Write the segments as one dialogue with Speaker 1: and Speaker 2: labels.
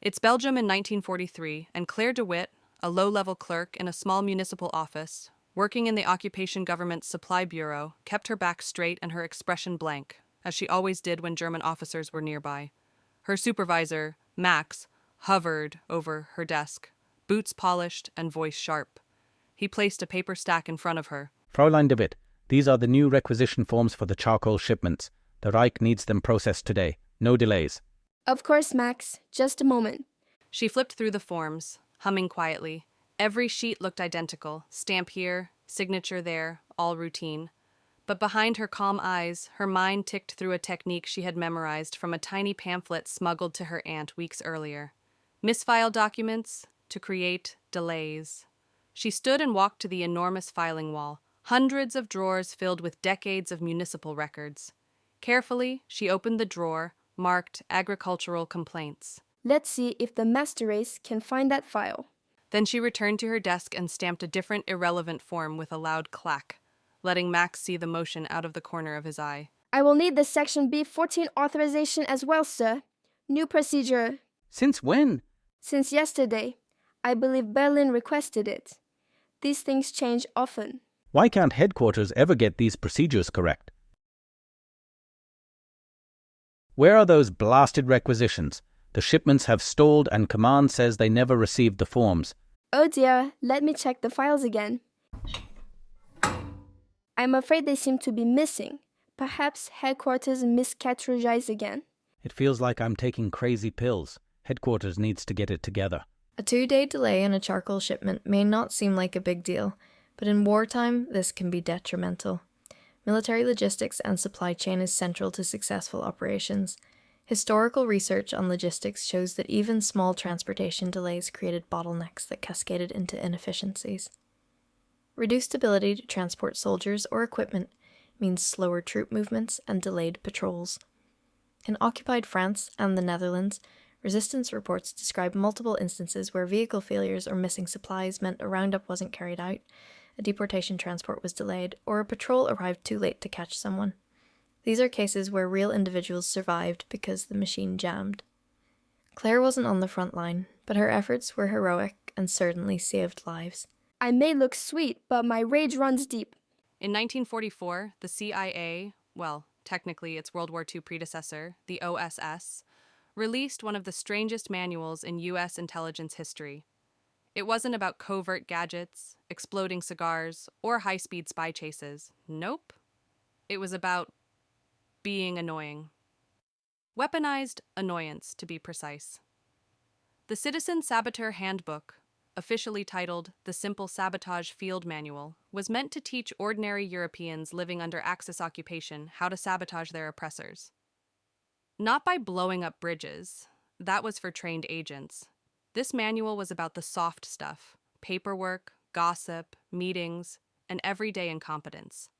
Speaker 1: It's Belgium in 1943, and Claire DeWitt, a low-level clerk in a small municipal office, working in the Occupation Government's Supply Bureau, kept her back straight and her expression blank, as she always did when German officers were nearby. Her supervisor, Max, hovered over her desk, boots polished and voice sharp. He placed a paper stack in front of her.
Speaker 2: Fräulein de Witt, these are the new requisition forms for the charcoal shipments. The Reich needs them processed today. No delays.
Speaker 3: Of course, Max. Just a moment.
Speaker 1: She flipped through the forms, humming quietly. Every sheet looked identical, stamp here, signature there, all routine. But behind her calm eyes, her mind ticked through a technique she had memorized from a tiny pamphlet smuggled to her aunt weeks earlier. Misfile documents to create delays. She stood and walked to the enormous filing wall, hundreds of drawers filled with decades of municipal records. Carefully, she opened the drawer, marked agricultural complaints.
Speaker 3: Let's see if the master race can find that file.
Speaker 1: Then she returned to her desk and stamped a different irrelevant form with a loud clack, letting Max see the motion out of the corner of his eye.
Speaker 3: I will need the Section B14 authorization as well, sir. New procedure.
Speaker 2: Since when?
Speaker 3: Since yesterday. I believe Berlin requested it. These things change often.
Speaker 2: Why can't headquarters ever get these procedures correct? Where are those blasted requisitions? The shipments have stalled and command says they never received the forms.
Speaker 3: Oh dear, let me check the files again. I'm afraid they seem to be missing. Perhaps headquarters miscategorized again.
Speaker 2: It feels like I'm taking crazy pills. Headquarters needs to get it together.
Speaker 4: A 2-day delay in a charcoal shipment may not seem like a big deal, but in wartime this can be detrimental. Military logistics and supply chain is central to successful operations. Historical research on logistics shows that even small transportation delays created bottlenecks that cascaded into inefficiencies. Reduced ability to transport soldiers or equipment means slower troop movements and delayed patrols. In occupied France and the Netherlands, resistance reports describe multiple instances where vehicle failures or missing supplies meant a roundup wasn't carried out, a deportation transport was delayed, or a patrol arrived too late to catch someone. These are cases where real individuals survived because the machine jammed. Claire wasn't on the front line, but her efforts were heroic and certainly saved lives.
Speaker 3: I may look sweet, but my rage runs deep.
Speaker 1: In 1944, the CIA, well, technically its World War II predecessor, the OSS, released one of the strangest manuals in U.S. intelligence history. It wasn't about covert gadgets, exploding cigars, or high-speed spy chases. Nope. It was about being annoying. Weaponized annoyance, to be precise. The Citizen Saboteur Handbook, officially titled The Simple Sabotage Field Manual, was meant to teach ordinary Europeans living under Axis occupation how to sabotage their oppressors. Not by blowing up bridges. That was for trained agents. This manual was about the soft stuff, paperwork, gossip, meetings, and everyday incompetence.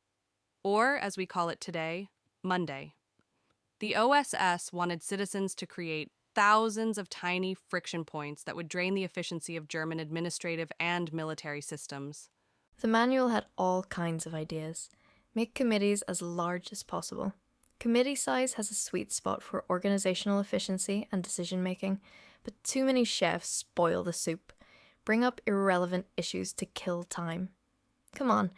Speaker 1: Or, as we call it today, Monday. The OSS wanted citizens to create thousands of tiny friction points that would drain the efficiency of German administrative and military systems.
Speaker 4: The manual had all kinds of ideas. Make committees as large as possible. Committee size has a sweet spot for organizational efficiency and decision-making, but too many chefs spoil the soup. Bring up irrelevant issues to kill time. Come on,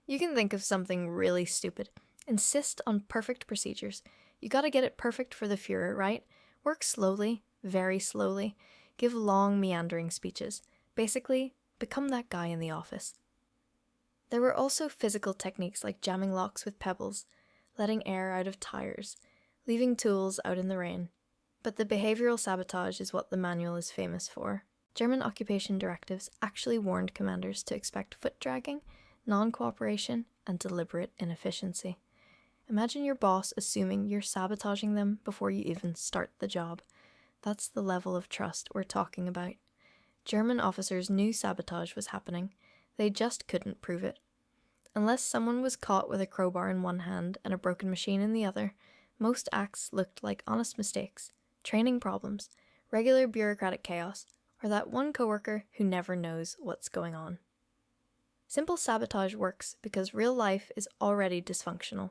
Speaker 4: you can think of something really stupid. Insist on perfect procedures. You gotta get it perfect for the Führer, right? Work slowly, very slowly. Give long, meandering speeches. Basically, become that guy in the office. There were also physical techniques like jamming locks with pebbles, letting air out of tires, leaving tools out in the rain. But the behavioral sabotage is what the manual is famous for. German occupation directives actually warned commanders to expect foot dragging, non-cooperation, and deliberate inefficiency. Imagine your boss assuming you're sabotaging them before you even start the job. That's the level of trust we're talking about. German officers knew sabotage was happening. They just couldn't prove it. Unless someone was caught with a crowbar in one hand and a broken machine in the other, most acts looked like honest mistakes, training problems, regular bureaucratic chaos, or that one coworker who never knows what's going on. Simple sabotage works because real life is already dysfunctional.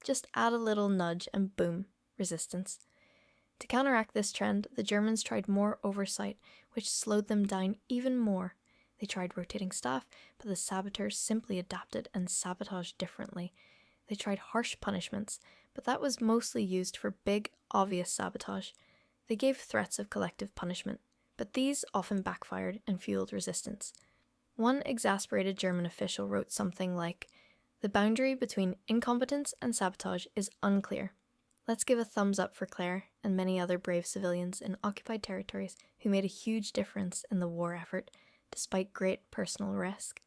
Speaker 4: Just add a little nudge and boom, resistance. To counteract this trend, the Germans tried more oversight, which slowed them down even more. They tried rotating staff, but the saboteurs simply adapted and sabotaged differently. They tried harsh punishments, but that was mostly used for big, obvious sabotage. They gave threats of collective punishment, but these often backfired and fueled resistance. One exasperated German official wrote something like, "The boundary between incompetence and sabotage is unclear." Let's give a thumbs up for Claire and many other brave civilians in occupied territories who made a huge difference in the war effort, despite great personal risk.